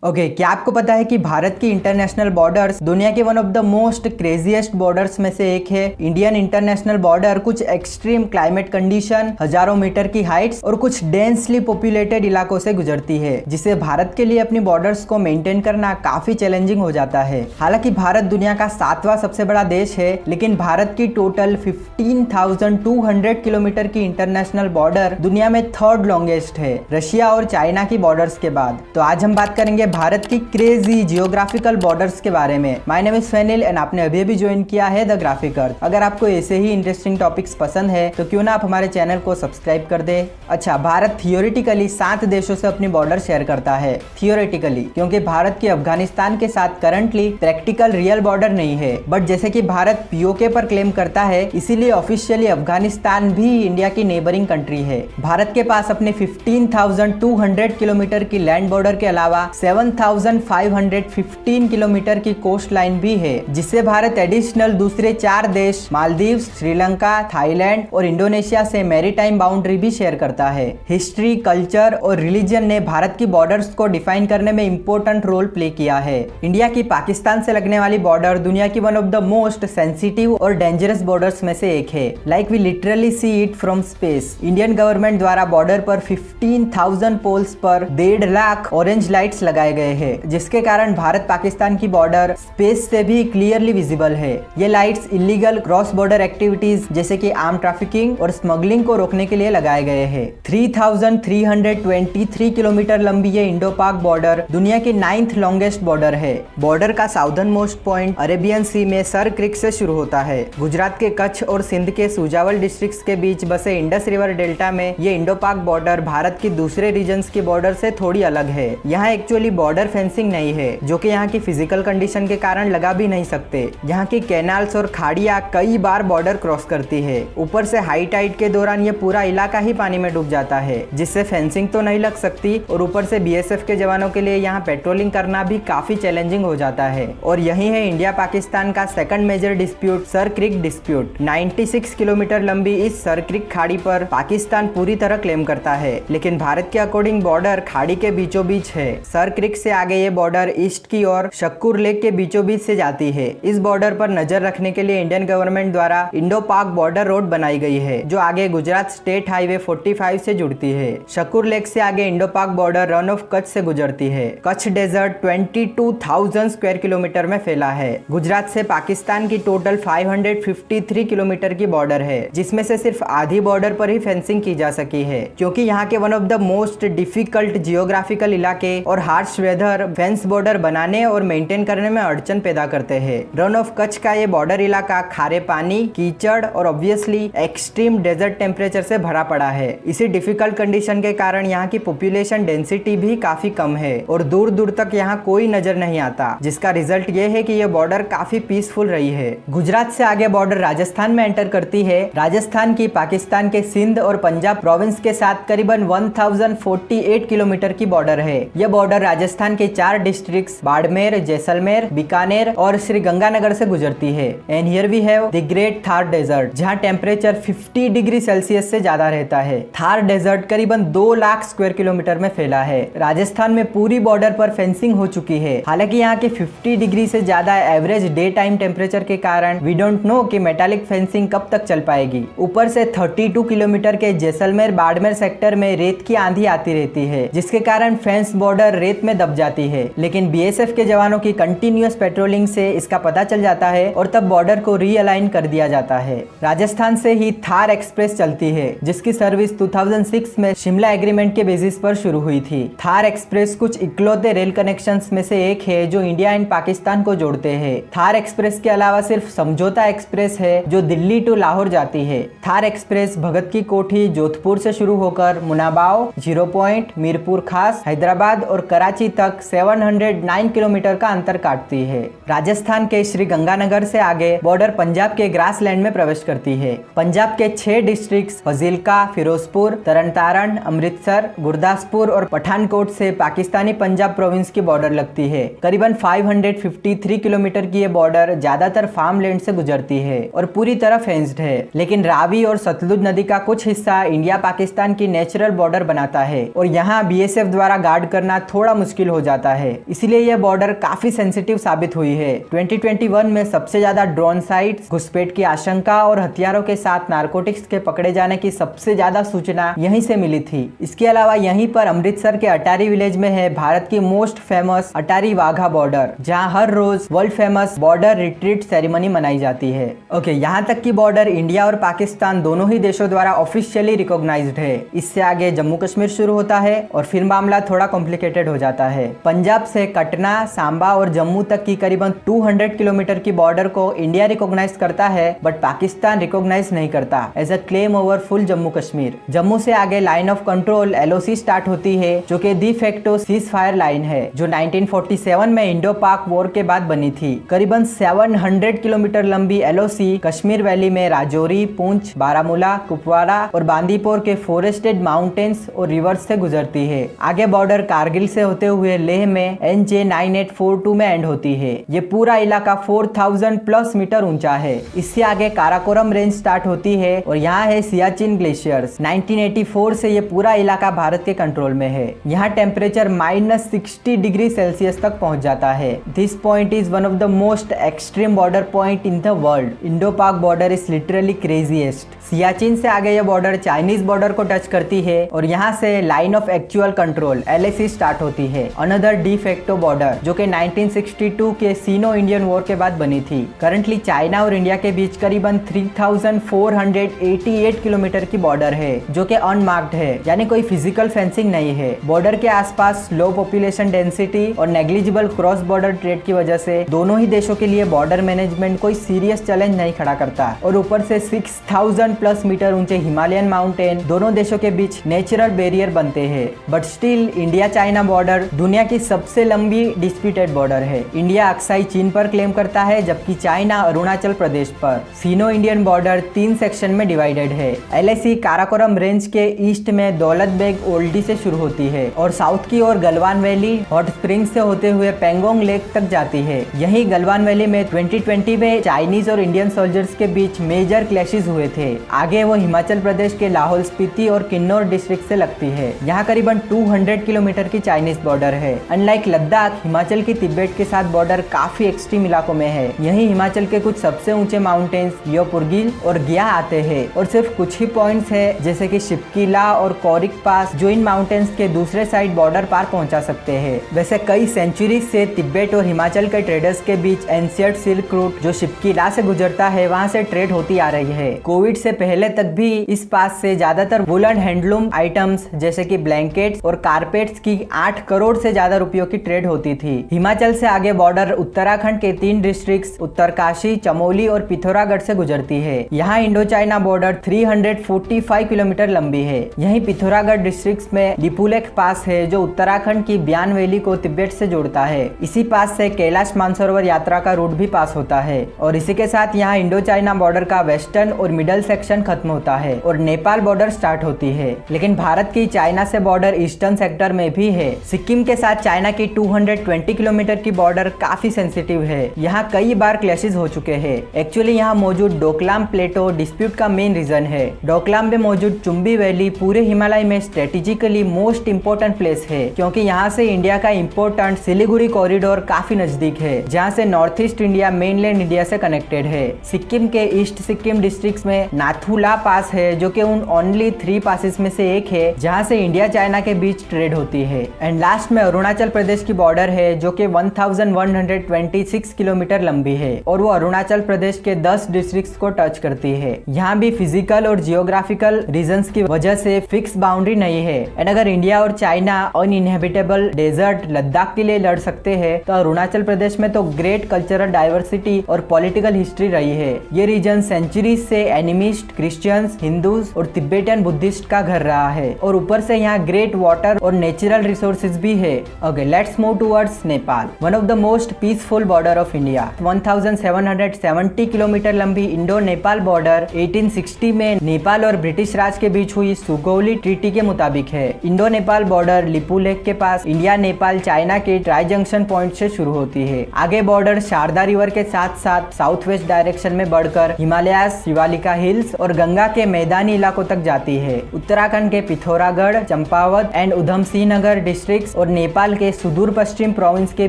क्या आपको पता है कि भारत की इंटरनेशनल बॉर्डर्स दुनिया के one of the most craziest borders में से एक है। इंडियन इंटरनेशनल बॉर्डर कुछ एक्सट्रीम क्लाइमेट कंडीशन, हजारों मीटर की हाइट्स और कुछ डेंसली पॉपुलेटेड इलाकों से गुजरती है, जिसे भारत के लिए अपनी बॉर्डर्स को मेंटेन करना काफी चैलेंजिंग हो जाता है। हालांकि भारत दुनिया का 7वां सबसे बड़ा देश है, लेकिन भारत की टोटल 15,200 किलोमीटर की इंटरनेशनल बॉर्डर दुनिया में 3rd लॉन्गेस्ट है, रशिया और चाइना की बॉर्डर्स के बाद। तो आज हम बात करेंगे भारत की क्रेजी जियोग्राफिकल बॉर्डर्स के बारे में। My name is Fenil and आपने अभी ज्वाइन किया है द ग्राफिकर। अगर आपको ऐसे ही इंटरेस्टिंग टॉपिक्स पसंद है तो क्यों ना आप हमारे चैनल को सब्सक्राइब कर दे। अच्छा, भारत थियोरेटिकली 7 देशों से अपनी बॉर्डर शेयर करता है। थियोरेटिकली क्योंकि भारत की अफगानिस्तान के साथ करंटली प्रैक्टिकल रियल बॉर्डर नहीं है, बट जैसे कि भारत पीओके पर क्लेम करता है, इसीलिए ऑफिशियली अफगानिस्तान भी इंडिया की नेबरिंग कंट्री है। भारत के पास अपने 15,200 किलोमीटर की लैंड बॉर्डर के अलावा 7,515 किलोमीटर की कोस्ट लाइन भी है, जिससे भारत एडिशनल दूसरे 4 देश मालदीव, श्रीलंका, थाईलैंड और इंडोनेशिया से मैरीटाइम बाउंड्री भी शेयर करता है। हिस्ट्री, कल्चर और रिलीजन ने भारत की बॉर्डर्स को डिफाइन करने में इंपॉर्टेंट रोल प्ले किया है। इंडिया की पाकिस्तान से लगने वाली बॉर्डर दुनिया की one of the most sensitive और डेंजरस बॉर्डर्स में से एक है। Like we literally see it from space. Indian government द्वारा बॉर्डर पर 15,000 पोल्स पर 1.5 लाख ऑरेंज लाइट्स लगाए गए हैं, जिसके कारण भारत पाकिस्तान की बॉर्डर स्पेस से भी क्लियरली विजिबल है। ये lights illegal cross border activities जैसे कि आर्म ट्रैफिकिंग और स्मगलिंग को रोकने के लिए लगाए गए हैं। 3,323 किलोमीटर लंबी ये इंडो पाक बॉर्डर दुनिया की 9th लॉन्गेस्ट बॉर्डर है। बॉर्डर का साउदर्न मोस्ट पॉइंट अरेबियन सी में सर क्रिक से शुरू होता है। गुजरात के कच्छ और सिंध के सुजावल डिस्ट्रिक्ट्स के बीच बसे इंडस रिवर डेल्टा में ये इंडो पाक बॉर्डर भारत की दूसरे रीजन्स की बॉर्डर से थोड़ी अलग है। यहाँ एक्चुअली बॉर्डर फेंसिंग नहीं है, जो कि यहाँ की फिजिकल कंडीशन के कारण लगा भी नहीं सकते। यहाँ की कैनाल्स और खाड़ियाँ कई बार बॉर्डर क्रॉस करती है। ऊपर से हाई टाइड के दौरान ये पूरा इलाका ही पानी में डूब जाता है, जिससे फेंसिंग तो नहीं लग सकती और ऊपर से बीएसएफ के जवानों के लिए यहाँ पेट्रोलिंग करना भी काफी चैलेंजिंग हो जाता है। और यही है इंडिया पाकिस्तान का सेकंड मेजर डिस्प्यूट, सर क्रिक डिस्प्यूट। 96 किलोमीटर लंबी इस सर क्रिक खाड़ी पर पाकिस्तान पूरी तरह क्लेम करता है, लेकिन भारत के अकॉर्डिंग बॉर्डर खाड़ी के बीचों बीच है। सर क्रिक से आगे ये बॉर्डर ईस्ट की ओर शक्कुर लेक के बीचों बीच से जाती है। इस बॉर्डर पर नजर रखने के लिए इंडियन गवर्नमेंट द्वारा इंडो पाक बॉर्डर रोड बनाई गई है, जो आगे गुजरात स्टेट हाईवे 45 से जुड़ती है। शक्कुर लेक से आगे Indo Pak border run of Kutch से गुजरती है। कच्छ डेजर्ट 22,000 स्क्वायर किलोमीटर में फैला है। गुजरात से पाकिस्तान की टोटल 553 किलोमीटर की बॉर्डर है, जिसमें से सिर्फ आधी बॉर्डर पर ही फेंसिंग की जा सकी है, क्योंकि यहाँ के one of the most difficult geographical इलाके और हार्श वेदर फेंस बॉर्डर बनाने और मेंटेन करने में अड़चन पैदा करते हैं। रन ऑफ कच्छ का ये बॉर्डर इलाका खारे पानी, कीचड़ और ऑब्वियसली एक्सट्रीम डेजर्ट टेम्परेचर से भरा पड़ा है। इसी डिफिकल्ट कंडीशन के कारण यहाँ की पॉपुलेशन डेंसिटी भी काफी कम है और दूर दूर तक यहाँ कोई नजर नहीं आता, जिसका रिजल्ट ये है कि ये बॉर्डर काफी पीसफुल रही है। गुजरात से आगे बॉर्डर राजस्थान में एंटर करती है। राजस्थान की पाकिस्तान के सिंध और पंजाब प्रोविंस के साथ करीबन 1048 किलोमीटर की बॉर्डर है। यह बॉर्डर राजस्थान के 4 डिस्ट्रिक्ट्स बाड़मेर, जैसलमेर, बीकानेर और श्री गंगानगर से गुजरती है। And here we have the great Thar desert, जहाँ टेम्परेचर 50 डिग्री सेल्सियस से ज्यादा रहता है। थार डेजर्ट करीबन 2 लाख स्क्वायर किलोमीटर में फैला है। राजस्थान में पूरी बॉर्डर पर फेंसिंग हो चुकी है। हालांकि यहाँ के 50 डिग्री से ज्यादा एवरेज डे टाइम टेम्परेचर के कारण वी डोंट नो कि मेटालिक फेंसिंग कब तक चल पाएगी। ऊपर से 32 किलोमीटर के जैसलमेर बाड़मेर सेक्टर में रेत की आंधी आती रहती है, जिसके कारण फेंस बॉर्डर रेत में दब जाती है। लेकिन बीएसएफ के जवानों की कंटिन्यूअस पेट्रोलिंग से इसका पता चल जाता है और तब बॉर्डर को रीअलाइन कर दिया जाता है। राजस्थान से ही थार एक्सप्रेस चलती है, जिसकी सर्विस 2006 में शिमला एग्रीमेंट के बेसिस पर शुरू हुई थी। थार एक्सप्रेस कुछ इकलौते रेल कनेक्शंस में से एक है जो इंडिया एंड पाकिस्तान को जोड़ते हैं। थार एक्सप्रेस के अलावा सिर्फ समझौता एक्सप्रेस है जो दिल्ली टू लाहौर जाती है। थार एक्सप्रेस भगत की कोठी जोधपुर से शुरू होकर मुनाबाव, जीरो पॉइंट, मीरपुर खास, हैदराबाद और कराची तक 709 किलोमीटर का अंतर काटती है। राजस्थान के श्री गंगानगर से आगे बॉर्डर पंजाब के ग्रासलैंड में प्रवेश करती है। पंजाब के 6 डिस्ट्रिक्ट्स फजीलका, फिरोजपुर, तरन तारण, अमृतसर, गुरदासपुर और पठानकोट से पाकिस्तानी पंजाब प्रोविंस की बॉर्डर लगती है। करीबन 553 किलोमीटर की ये बॉर्डर ज्यादातर फार्म लैंड से गुजरती है और पूरी तरह फेंस्ड है, लेकिन रावी और सतलुज नदी का कुछ हिस्सा इंडिया पाकिस्तान की नेचुरल बॉर्डर बनाता है और यहाँ बीएसएफ द्वारा गार्ड करना थोड़ा मुश्किल मुश्किल हो जाता है। इसलिए यह बॉर्डर काफी सेंसिटिव साबित हुई है। 2021 में सबसे ज्यादा ड्रोन साइट्स, घुसपैठ की आशंका और हथियारों के साथ नारकोटिक्स के पकड़े जाने की सबसे ज्यादा सूचना यहीं से मिली थी। इसके अलावा यहीं पर अमृतसर के अटारी विलेज में है भारत की most famous Attari Wagah border, जहां हर रोज world famous border retreat ceremony मनाई जाती है। यहाँ तक की बॉर्डर इंडिया और पाकिस्तान दोनों ही देशों द्वारा ऑफिशियली रिकॉग्नाइज्ड है। इससे आगे जम्मू कश्मीर शुरू होता है और फिर मामला थोड़ा कॉम्प्लिकेटेड हो जाता है। पंजाब से कटना, सांबा और जम्मू तक की करीबन 200 किलोमीटर की बॉर्डर को इंडिया रिकॉग्नाइज करता है, बट पाकिस्तान रिकॉग्नाइज नहीं करता as a claim over full Jammu Kashmir. Jammu से आगे line of control LOC start होती है, जो कि de facto ceasefire line है, जो 1947 में इंडो पाक वॉर के बाद बनी थी। करीबन 700 किलोमीटर लंबी LOC कश्मीर वैली में राजौरी, पुंछ, बारामूला, कुपवाड़ा और बांदीपोर के फॉरेस्टेड माउंटेन्स और रिवर्स से गुजरती है। आगे बॉर्डर कारगिल से होते हुए लेह में NJ 9842 में एंड होती है। ये पूरा इलाका 4000 प्लस मीटर ऊंचा है। इससे आगे काराकोरम रेंज स्टार्ट होती है और यहाँ है सियाचिन ग्लेशियर्स। 1984 से ये पूरा इलाका भारत के कंट्रोल में है। यहाँ टेम्परेचर -60 डिग्री सेल्सियस तक पहुँच जाता है। This point is one of the most extreme border point in the world. Indo Pak border is literally craziest. Siachen से आगे यह बॉर्डर चाइनीज बॉर्डर को टच करती है और यहाँ से line of actual control LAC start होती है, अनदर डी फैक्टो बॉर्डर, जो कि 1962 के सीनो इंडियन वॉर के बाद बनी थी। करंटली चाइना और इंडिया के बीच करीबन 3488 किलोमीटर की बॉर्डर है, जो कि अनमार्क्ड है, यानी कोई फिजिकल फेंसिंग नहीं है। बॉर्डर के आसपास लो पॉपुलेशन डेंसिटी और नेग्लिजिबल क्रॉस बॉर्डर ट्रेड की वजह से दोनों ही देशों के लिए बॉर्डर मैनेजमेंट कोई सीरियस चैलेंज नहीं खड़ा करता। और ऊपर से 6000 प्लस मीटर ऊंचे हिमालयन माउंटेन दोनों देशों के बीच नेचुरल बैरियर बनते हैं। But still India China border दुनिया की सबसे लंबी डिस्प्यूटेड बॉर्डर है। इंडिया अक्साई चीन पर क्लेम करता है, जबकि चाइना अरुणाचल प्रदेश पर। सीनो इंडियन बॉर्डर 3 सेक्शन में डिवाइडेड है। LAC काराकोरम रेंज के ईस्ट में दौलत बेग ओल्डी से शुरू होती है और साउथ की ओर गलवान वैली हॉट स्प्रिंग से होते हुए पेंगोंग लेक तक जाती है। यही गलवान वैली में 2020 में चाइनीज और इंडियन सोल्जर्स के बीच मेजर क्लैशेस हुए थे। आगे वो हिमाचल प्रदेश के लाहौल स्पीति और किन्नौर डिस्ट्रिक्ट से लगती है। यहाँ करीबन 200 किलोमीटर की चाइनीज बॉर्डर है। अनलाइक लद्दाख, हिमाचल की तिब्बत के साथ बॉर्डर काफी एक्सट्रीम इलाकों में है। यही हिमाचल के कुछ सबसे ऊंचे माउंटेन्स लियोपुरगिल और गिया आते हैं और सिर्फ कुछ ही पॉइंट्स है, जैसे कि शिपकीला और कोरिक पास, जो इन माउंटेन्स के दूसरे साइड बॉर्डर पार पहुंचा सकते हैं। वैसे कई सेंचुरी से तिब्बत और हिमाचल के ट्रेडर्स के बीच एंशियंट सिल्क रूट, जो शिपकीला से गुजरता है, वहाँ से ट्रेड होती आ रही है। कोविड से पहले तक भी इस पास से ज्यादातर वुलन हैंडलूम आइटम्स जैसे कि ब्लैंकेट्स और कारपेट्स की 8 करोड़ से ज्यादा रुपयों की ट्रेड होती थी। हिमाचल से आगे बॉर्डर उत्तराखंड के 3 डिस्ट्रिक्ट्स उत्तरकाशी, चमोली और पिथौरागढ़ से गुजरती है। यहाँ इंडो चाइना बॉर्डर 345 किलोमीटर लंबी है। यही पिथौरागढ़ डिस्ट्रिक्ट में लिपुलेख पास है, जो उत्तराखंड की ब्यान वैली को तिब्बत से जोड़ता है। इसी पास से कैलाश मानसरोवर यात्रा का रूट भी पास होता है। और इसी के साथ यहाँ इंडो चाइना बॉर्डर का वेस्टर्न और मिडल सेक्शन खत्म होता है और नेपाल बॉर्डर स्टार्ट होती है। लेकिन भारत की चाइना से बॉर्डर ईस्टर्न सेक्टर में भी है। सिक्किम के साथ चाइना की 220 किलोमीटर की बॉर्डर काफी सेंसिटिव है। यहाँ कई बार क्लैशेस हो चुके हैं। एक्चुअली यहाँ मौजूद डोकलाम प्लेटो डिस्प्यूट का मेन रीजन है। डोकलाम में मौजूद चुम्बी वैली पूरे हिमालय में स्ट्रेटेजिकली मोस्ट इम्पोर्टेंट प्लेस है, क्योंकि यहाँ से इंडिया का इम्पोर्टेंट सिलीगुड़ी कॉरिडोर काफी नजदीक है, जहाँ से north east India mainland India से कनेक्टेड है। सिक्किम के ईस्ट सिक्किम डिस्ट्रिक्ट में नाथुला पास है, जो कि उन ओनली 3 पासेस में से एक है जहाँ से इंडिया चाइना के बीच ट्रेड होती है। एंड लास्ट में अरुणाचल प्रदेश की बॉर्डर है, जो कि 1126 किलोमीटर लंबी है और वो अरुणाचल प्रदेश के 10 डिस्ट्रिक्ट्स को टच करती है। यहाँ भी फिजिकल और जियोग्राफिकल रीजंस की वजह से फिक्स बाउंड्री नहीं है। एंड अगर इंडिया और चाइना अनइनहेबिटेबल डेजर्ट लद्दाख के लिए लड़ सकते हैं, तो अरुणाचल प्रदेश में तो ग्रेट कल्चरल डाइवर्सिटी और पॉलिटिकल हिस्ट्री रही है। ये रीजन सेंचुरीज से एनिमिस्ट, क्रिश्चियंस, हिंदूज और तिब्बतियन बुद्धिस्ट का घर रहा है और ऊपर से यहाँ ग्रेट वाटर और नेचुरल रिसोर्सेज भी है। Okay, let's move towards Nepal, one of the most peaceful border of India. 1770 kilometre लंबी इंडो नेपाल बॉर्डर 1860 में नेपाल और ब्रिटिश राज के बीच हुई सुगौली ट्रीटी के मुताबिक है। इंडो नेपाल बॉर्डर लिपुलेख के पास इंडिया, नेपाल, चाइना के ट्राई जंक्शन पॉइंट से शुरू होती है। आगे बॉर्डर शारदा रिवर के साथ साथ साउथ वेस्ट डायरेक्शन में बढ़कर हिमालयास, शिवालिका हिल्स और गंगा के मैदानी इलाकों तक जाती है। उत्तराखंड के पिथौरागढ़, चंपावत एंड उधम सिंह नगर डिस्ट्रिक्ट और नेपाल के सुदूर पश्चिम प्रोविंस के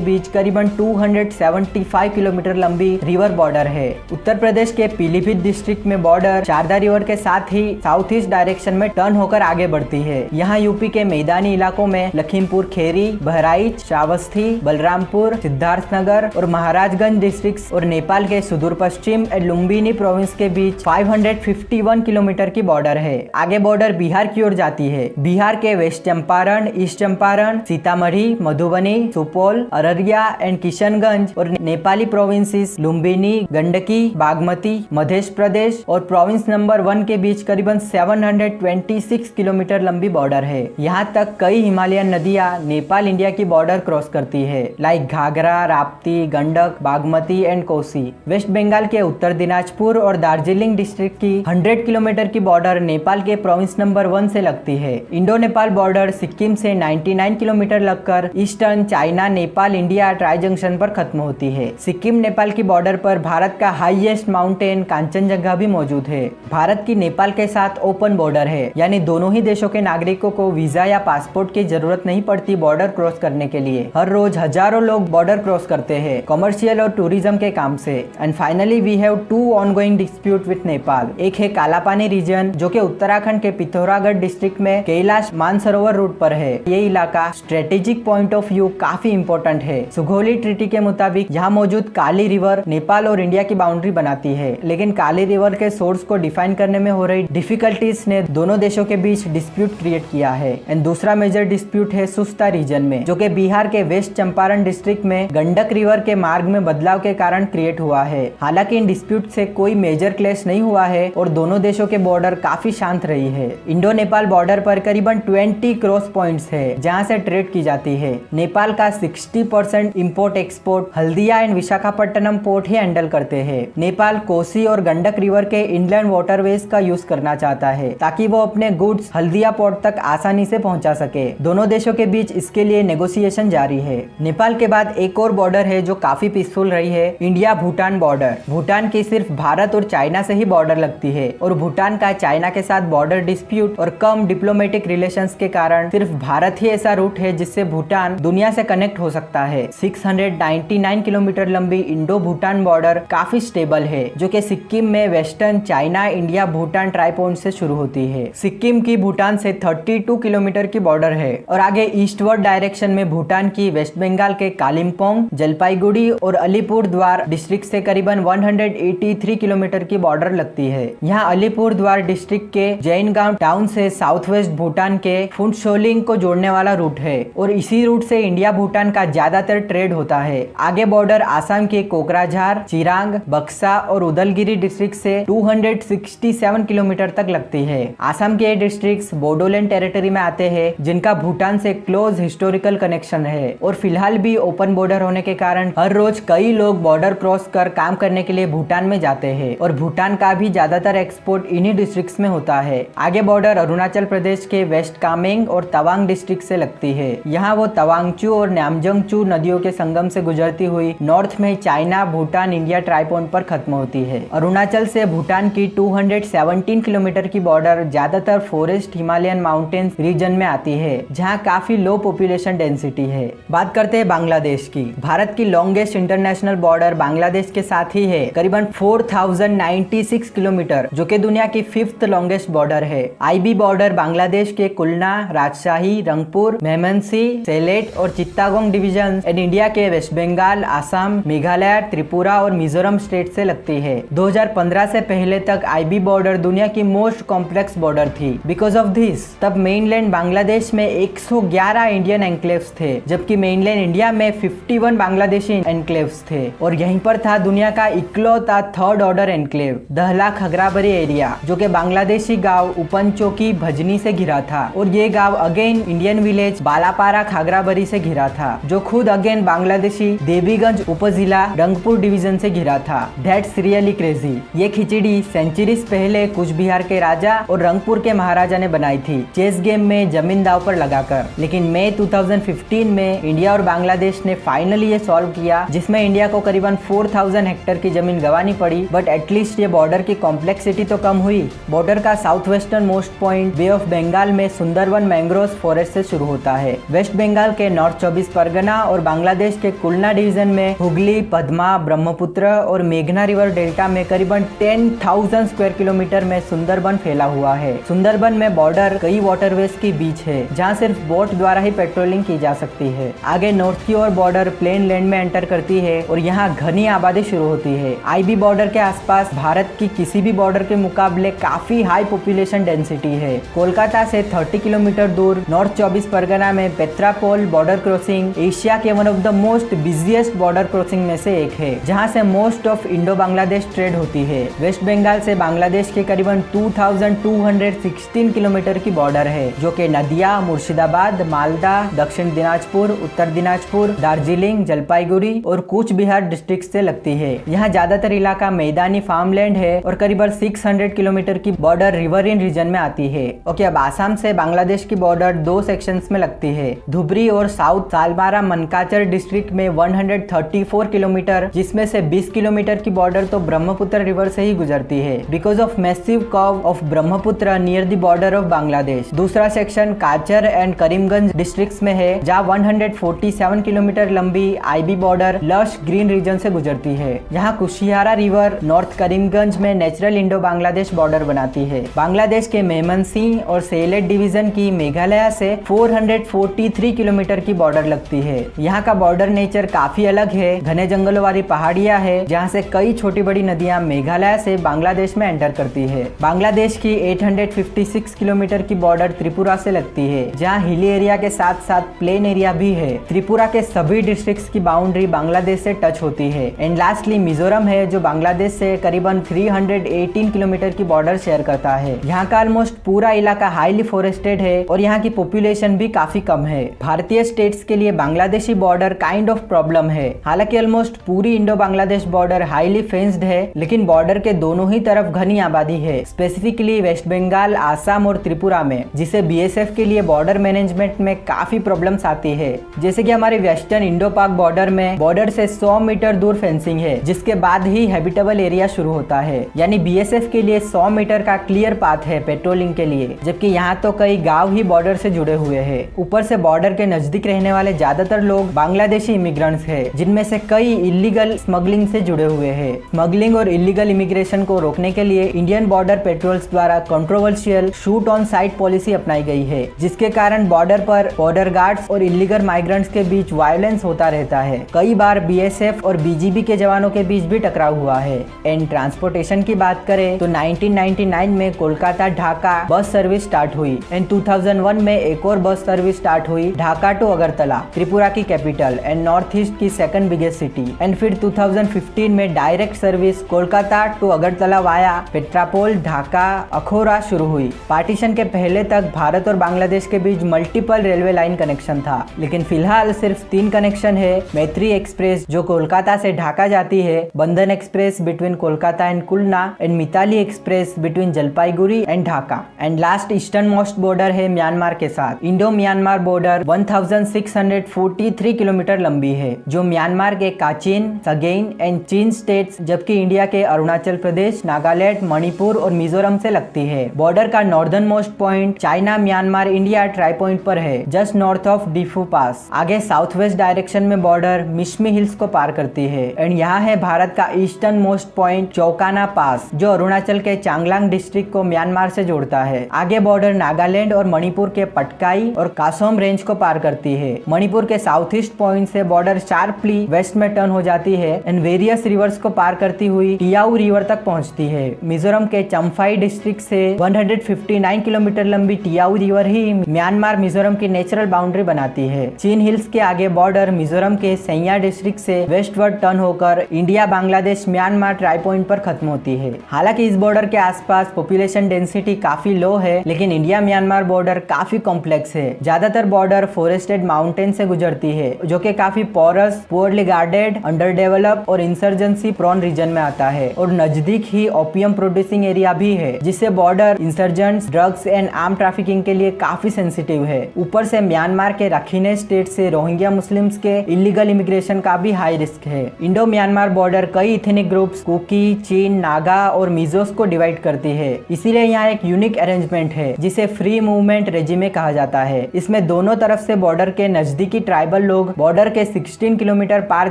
बीच करीबन 275 किलोमीटर लंबी रिवर बॉर्डर है। उत्तर प्रदेश के पीलीभीत डिस्ट्रिक्ट में बॉर्डर शारदा रिवर के साथ ही साउथ ईस्ट डायरेक्शन में टर्न होकर आगे बढ़ती है। यहाँ यूपी के मैदानी इलाकों में लखीमपुर खेरी, बहराइच, श्रावस्ती, बलरामपुर, सिद्धार्थनगर और महाराजगंज डिस्ट्रिक्ट और नेपाल के सुदूर पश्चिम और लुम्बिनी प्रोविंस के बीच 551 किलोमीटर की बॉर्डर है। आगे बॉर्डर बिहार की ओर जाती है। बिहार के West Champaran, East Champaran, Sitamarhi, Madhubani, Supaul, Araria and Kishanganj और नेपाली प्रोविंसेस लुम्बिनी, गंडकी, बागमती, मध्य प्रदेश और प्रोविंस नंबर 1 के बीच करीबन 726 किलोमीटर लंबी बॉर्डर है। यहाँ तक कई हिमालयन नदियाँ नेपाल इंडिया की बॉर्डर क्रॉस करती है, like Ghaghara, Rapti, Gandak, Bagmati and Kosi. West Bengal के उत्तर दिनाजपुर और दार्जिलिंग डिस्ट्रिक्ट की 100 किलोमीटर की बॉर्डर नेपाल के प्रोविंस नंबर 1 से लगती है। इंडो नेपाल बॉर्डर सिक्किम से 99 किलोमीटर लगकर eastern China Nepal India tri junction पर खत्म होती है। सिक्किम नेपाल की बॉर्डर पर भारत का हाईएस्ट माउंटेन कांचनजंगा भी मौजूद है। भारत की नेपाल के साथ ओपन बॉर्डर है, यानी दोनों ही देशों के नागरिकों को वीजा या पासपोर्ट की जरूरत नहीं पड़ती बॉर्डर क्रॉस करने के लिए। हर रोज हजारों लोग बॉर्डर क्रॉस करते हैं कमर्शियल और टूरिज्म के काम से। And finally we have 2 ongoing dispute with Nepal. एक है कालापानी रीजन जो कि उत्तराखंड के पिथौरागढ़ डिस्ट्रिक्ट में कैलाश मानसरोवर रूट पर है। ये इलाका स्ट्रेटेजिक पॉइंट ऑफ व्यू काफी इंपॉर्टेंट है। सुगौली ट्रीटी के मुताबिक यहाँ मौजूद काली रिवर नेपाल और इंडिया की बाउंड्री बनाती है, लेकिन काली रिवर के सोर्स को डिफाइन करने में हो रही डिफिकल्टीज ने दोनों देशों के बीच डिस्प्यूट क्रिएट किया है। एंड दूसरा मेजर डिस्प्यूट है सुस्ता रीजन में, जो कि बिहार के वेस्ट चंपारण डिस्ट्रिक्ट में गंडक रिवर के मार्ग में बदलाव के कारण क्रिएट हुआ है। हालांकि इन डिस्प्यूट से कोई मेजर क्लैश नहीं हुआ है और दोनों देशों के बॉर्डर काफी शांत रही है। इंडो नेपाल बॉर्डर पर करीबन 20 क्रॉस पॉइंट्स है जहां से ट्रेड की जाती है। नेपाल का 60% import export Haldia and Visakhapatnam port he handle करते हैं। नेपाल कोसी और गंडक रिवर के इनलैंड वाटरवेज का यूज करना चाहता है ताकि वो अपने गुड्स हल्दिया पोर्ट तक आसानी से पहुंचा सके। दोनों देशों के बीच इसके लिए नेगोशिएशन जारी है। नेपाल के बाद एक और बॉर्डर है जो काफी पीसफुल रही है, इंडिया भूटान बॉर्डर। भूटान की सिर्फ भारत और चाइना से ही बॉर्डर लगती है और भूटान का चाइना के साथ बॉर्डर डिस्प्यूट और कम डिप्लोमेटिक रिलेशंस के कारण सिर्फ भारत ही ऐसा रूट है जिससे भूटान दुनिया से कनेक्ट हो सकता है। 699 किलोमीटर लंबी इंडो भूटान बॉर्डर काफी स्टेबल है, जो कि सिक्किम में western China India Bhutan try point से शुरू होती है। सिक्किम की भूटान से 32 किलोमीटर की बॉर्डर है और आगे ईस्टवर्ड डायरेक्शन में भूटान की वेस्ट बंगाल के कालिम्पोंग, जलपाईगुड़ी और अलीपुर द्वार डिस्ट्रिक्ट से करीबन 183 किलोमीटर की बॉर्डर लगती है। यहाँ अलीपुर द्वार डिस्ट्रिक्ट के जैनगांव टाउन से साउथ वेस्ट भूटान के फुनशोलिंग को जोड़ने वाला रूट है और इसी रूट से इंडिया भूटान का ज्यादातर ट्रेड होता है। आगे बॉर्डर आसाम के कोकराझार, चिरांग, बक्सा और उदलगिरी डिस्ट्रिक्ट से 267 किलोमीटर तक लगती है। आसाम के डिस्ट्रिक्ट्स बोडोलैंड टेरिटरी में आते हैं जिनका भूटान से क्लोज हिस्टोरिकल कनेक्शन है और फिलहाल भी ओपन बॉर्डर होने के कारण हर रोज कई लोग बॉर्डर क्रॉस कर काम करने के लिए भूटान में जाते हैं और भूटान का भी ज्यादातर एक्सपोर्ट इन्हीं डिस्ट्रिक्ट्स में होता है। आगे बॉर्डर अरुणाचल प्रदेश के वेस्ट कामेंग और तवांग डिस्ट्रिक्ट से लगती है। यहाँ वो तवांगचू और न्यामजंगचू नदियों के संगम से गुजरती हुई नॉर्थ में China Bhutan India try point पर खत्म होती है। अरुणाचल से भूटान की 217 किलोमीटर की बॉर्डर ज्यादातर फॉरेस्ट हिमालयन माउंटेन्स रीजन में आती है, जहाँ काफी लो पॉपुलेशन डेंसिटी है। बात करते हैं बांग्लादेश की। भारत की लॉन्गेस्ट इंटरनेशनल बॉर्डर बांग्लादेश के साथ ही है, करीबन 4096 किलोमीटर, जो कि दुनिया की 5th लॉन्गेस्ट बॉर्डर है। आईबी बॉर्डर बांग्लादेश के कुलना, राजशाही, रंगपुर, मेमनसी, सेलेट और चित्तागोंग डिवीजन एंड इंडिया के वेस्ट बंगाल, आसाम, मेघालय, त्रिपुरा और मिजोरम स्टेट से लगती है। 2015 से पहले तक आईबी बॉर्डर दुनिया की मोस्ट कॉम्प्लेक्स बॉर्डर थी। बिकॉज ऑफ दिस तब मेनलैंड बांग्लादेश में 111 इंडियन एनक्लेव्स थे, जबकि मेनलैंड इंडिया में 51 बांग्लादेशी एनक्लेव्स थे और यहीं पर था दुनिया का इकलौता 3rd ऑर्डर एनक्लेव दहला खगराबरी एरिया, जो कि बांग्लादेशी गांव उपनचोकी भजनी से घिरा था और ये गांव again Indian village Balapara Khagrabari से घिरा था, जो खुद अगेन बांग्लादेशी देवीगंज उपजिला रंगपुर डिवीजन से घिरा था। That's really crazy. ये खिचड़ी सेंचुरीज पहले कुछ बिहार के राजा और रंगपुर के महाराजा ने बनाई थी चेस गेम में जमीन दाव पर लगाकर, लेकिन मई 2015 में इंडिया और बांग्लादेश ने फाइनली ये सॉल्व किया, जिसमें इंडिया को करीबन 4000 हेक्टेयर की जमीन गंवानी पड़ी, बट एटलीस्ट ये बॉर्डर की कॉम्प्लेक्सिटी तो कम हुई। बॉर्डर का south western most point bay of Bengal में सुंदरवन मैंग्रोव फॉरेस्ट से शुरू होता है वेस्ट बंगाल के नॉर्थ 24 परगना और बांग्लादेश के कुलना डिवीजन में हुगली, पद्मा, ब्रह्मपुत्र और मेघना रिवर डेल्टा में करीबन 10,000 स्क्वायर किलोमीटर में सुंदरबन फैला हुआ है। सुंदरबन में बॉर्डर कई वाटरवेज के बीच है जहां सिर्फ बोट द्वारा ही पेट्रोलिंग की जा सकती है। आगे नॉर्थ की ओर बॉर्डर प्लेन लैंड में एंटर करती है और यहाँ घनी आबादी शुरू होती है। आईबी बॉर्डर के आसपास भारत की किसी भी बॉर्डर के मुकाबले काफी हाई पॉपुलेशन डेंसिटी है। कोलकाता से 30 किलोमीटर दूर नॉर्थ 24 परगना में पेत्रापोल बॉर्डर क्रॉसिंग एशिया के one of the most busiest border crossing में से एक है, जहां से most of Indo Bangladesh trade होती है। वेस्ट बंगाल से बांग्लादेश के करीबन 2216 किलोमीटर की बॉर्डर है, जो कि नदिया, मुर्शिदाबाद, मालदा, दक्षिण दिनाजपुर, उत्तर दिनाजपुर, दार्जिलिंग, जलपाईगुड़ी और कूच बिहार डिस्ट्रिक्ट से लगती है। यहाँ ज्यादातर इलाका मैदानी फार्मलैंड है और करीबन 600 किलोमीटर की बॉर्डर रिवरिन रीजन में आती है। ओके, अब आसाम से बांग्लादेश की बॉर्डर दो सेक्शंस में लगती है, धुबरी और साउथ सालबारा मनकाचर डिस्ट्रिक्ट में 134 किलोमीटर, जिसमें से 20 किलोमीटर की बॉर्डर तो ब्रह्मपुत्र रिवर से ही गुजरती है because of massive curve of Brahmaputra near the border of Bangladesh. दूसरा section Cachar and Karimganj districts में है, जहाँ 147 किलोमीटर लंबी IB border lush green region से गुजरती है। यहाँ कुशियारा रिवर नॉर्थ करीमगंज में नेचुरल इंडो बांग्लादेश बॉर्डर बनाती है। बांग्लादेश के मेमनसिंह और सेलेट डिवीजन की मेघालय से 443 किलोमीटर की बॉर्डर लगती है। यहाँ का बॉर्डर नेचर काफी अलग है, घने जंगलों वाली पहाड़ियाँ है, जहाँ से कई छोटी बड़ी नदियाँ मेघालय से बांग्लादेश में एंटर करती है। बांग्लादेश की 856 किलोमीटर की बॉर्डर त्रिपुरा से लगती है, जहाँ हिली एरिया के साथ साथ प्लेन एरिया भी है। त्रिपुरा के सभी डिस्ट्रिक्ट्स की बाउंड्री बांग्लादेश से टच होती है। एंड लास्टली मिजोरम है, जो बांग्लादेश से करीबन 318 किलोमीटर की बॉर्डर शेयर करता है। यहाँ का ऑलमोस्ट पूरा इलाका हाईली फॉरेस्टेड है और यहाँ की पॉपुलेशन भी काफी कम है। भारतीय स्टेट्स के लिए Bangladeshi border kind of problem है। हालांकि ऑलमोस्ट पूरी Indo Bangladesh border highly fenced है, लेकिन बॉर्डर के दोनों ही तरफ घनी आबादी है, स्पेसिफिकली वेस्ट बंगाल, आसाम और त्रिपुरा में, जिसे बीएसएफ के लिए बॉर्डर मैनेजमेंट में काफी प्रॉब्लम्स आती है। जैसे कि हमारे वेस्टर्न इंडो पाक बॉर्डर में बॉर्डर से 100 मीटर दूर फेंसिंग है, जिसके बाद ही हैबिटेबल एरिया शुरू होता है। यानी बीएसएफ के लिए 100 मीटर का क्लियर पाथ है पेट्रोलिंग के लिए, जबकि यहाँ तो कई गांव ही बॉर्डर से जुड़े हुए हैं। ऊपर से बॉर्डर के नजदीक रहने वाले ज्यादातर लोग बांग्लादेशी इमिग्रेंट्स हैं, जिनमें से कई इलीगल स्मगलिंग से जुड़े हुए हैं। स्मगलिंग और इलीगल इमिग्रेशन को रोकने के लिए इंडियन बॉर्डर पेट्रोल्स द्वारा controversial shoot on site policy अपनाई गई है, जिसके कारण बॉर्डर पर बॉर्डर गार्ड्स और इलीगल माइग्रेंट्स के बीच वायलेंस होता रहता है। कई बार बीएसएफ और बीजीबी के जवानों के बीच भी टकराव हुआ है। एंड ट्रांसपोर्टेशन की बात करें तो 1999 में Kolkata Dhaka bus service start हुई एंड 2001 में एक और बस सर्विस स्टार्ट हुई ढाका टू अगरतला, त्रिपुरा की कैपिटल एंड नॉर्थ ईस्ट की सेकंड बिगेस्ट सिटी। एंड फिर 2015 में direct service Kolkata to Agartala via Petrapole, Dhaka, Akhaura शुरू हुई। पार्टीशन के पहले तक भारत और बांग्लादेश के बीच मल्टीपल रेलवे लाइन कनेक्शन था, लेकिन फिलहाल सिर्फ 3 कनेक्शन है। मैत्री एक्सप्रेस जो कोलकाता से ढाका जाती है, Bandhan express between Kolkata and Khulna and Mitali express between Jalpaiguri and Dhaka. And last eastern most border है म्यांमार के साथ। इंडो म्यांमार बॉर्डर 1643 किलोमीटर लंबी है, जो म्यांमार के काचिन, सगेन एंड चीन स्टेट्स, जबकि इंडिया के अरुणाचल प्रदेश, नागालैंड, मणिपुर और मिजोरम से लगती है। बॉर्डर का northern most point China Myanmar India try point पर है, जस्ट नॉर्थ ऑफ डिफू पास। आगे साउथ वेस्ट डायरेक्शन में बॉर्डर मिश्मी हिल्स को पार करती है। एंड यहाँ है भारत का ईस्टर्न मोस्ट पॉइंट चौकाना पास, जो अरुणाचल के चांगलांग डिस्ट्रिक्ट को म्यांमार से जोड़ता है। आगे बॉर्डर नागालैंड और मणिपुर के पटकाई और कासोम रेंज को पार करती है। मणिपुर के साउथ ईस्ट पॉइंट से बॉर्डर शार्पली वेस्ट में टर्न हो जाती है एंड वेरियस रिवर्स को पार करती हुई टियाऊ रिवर तक पहुंचती है। मिजोरम के चम्फाई डिस्ट्रिक्ट से 159 किलोमीटर लंबी टियाऊ रिवर ही म्यांमार मिजोरम की नेचुरल बाउंड्री बनाती है। चीन हिल्स के आगे बॉर्डर मिजोरम के सैया डिस्ट्रिक्ट से वेस्टवर्ड टर्न होकर India Bangladesh Myanmar try point पर खत्म होती है। हालांकि इस बॉर्डर के आसपास पॉपुलेशन डेंसिटी काफी लो है, लेकिन इंडिया म्यांमार बॉर्डर काफी कॉम्प्लेक्स है। ज्यादातर बॉर्डर फॉरेस्टेड माउंटेन से गुजरती है, जो कि काफी porous, poorly guarded, under develop और इंसर्जेंसी प्रोन रीजन में आता है। और नजदीक ही ओपियम प्रोड्यूसिंग एरिया भी है, जिससे border insurgents, drugs and arm trafficking के लिए काफी सेंसिटिव है। ऊपर से म्यांमार के रखीने स्टेट से रोहिंग्या मुस्लिम्स के इलीगल इमिग्रेशन का भी हाई रिस्क है। इंडो म्यांमार बॉर्डर कई इथनिक ग्रुप्स कुकी, चीन, नागा और मिजोस को डिवाइड करती है। इसीलिए यहाँ एक यूनिक अरेंजमेंट है, जिसे फ्री मूवमेंट रेजिमे कहा जाता है। इसमें में दोनों तरफ से बॉर्डर के नजदीकी ट्राइबल लोग बॉर्डर के 16 किलोमीटर पार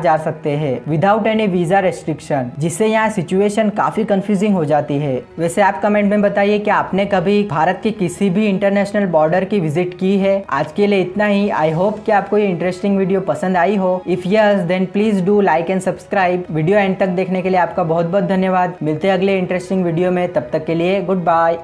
जा सकते हैं विदाउट एनी वीजा रेस्ट्रिक्शन, जिससे यहाँ सिचुएशन काफी कंफ्यूजिंग हो जाती है। वैसे आप कमेंट में बताइए कि आपने कभी भारत के किसी भी इंटरनेशनल बॉर्डर की विजिट की है। आज के लिए इतना ही। आई होप कि आपको ये इंटरेस्टिंग वीडियो पसंद आई हो। If yes then please do like and subscribe. Video end तक देखने के लिए आपका बहुत बहुत धन्यवाद। मिलते हैं अगले इंटरेस्टिंग वीडियो में, तब तक के लिए गुड बाय।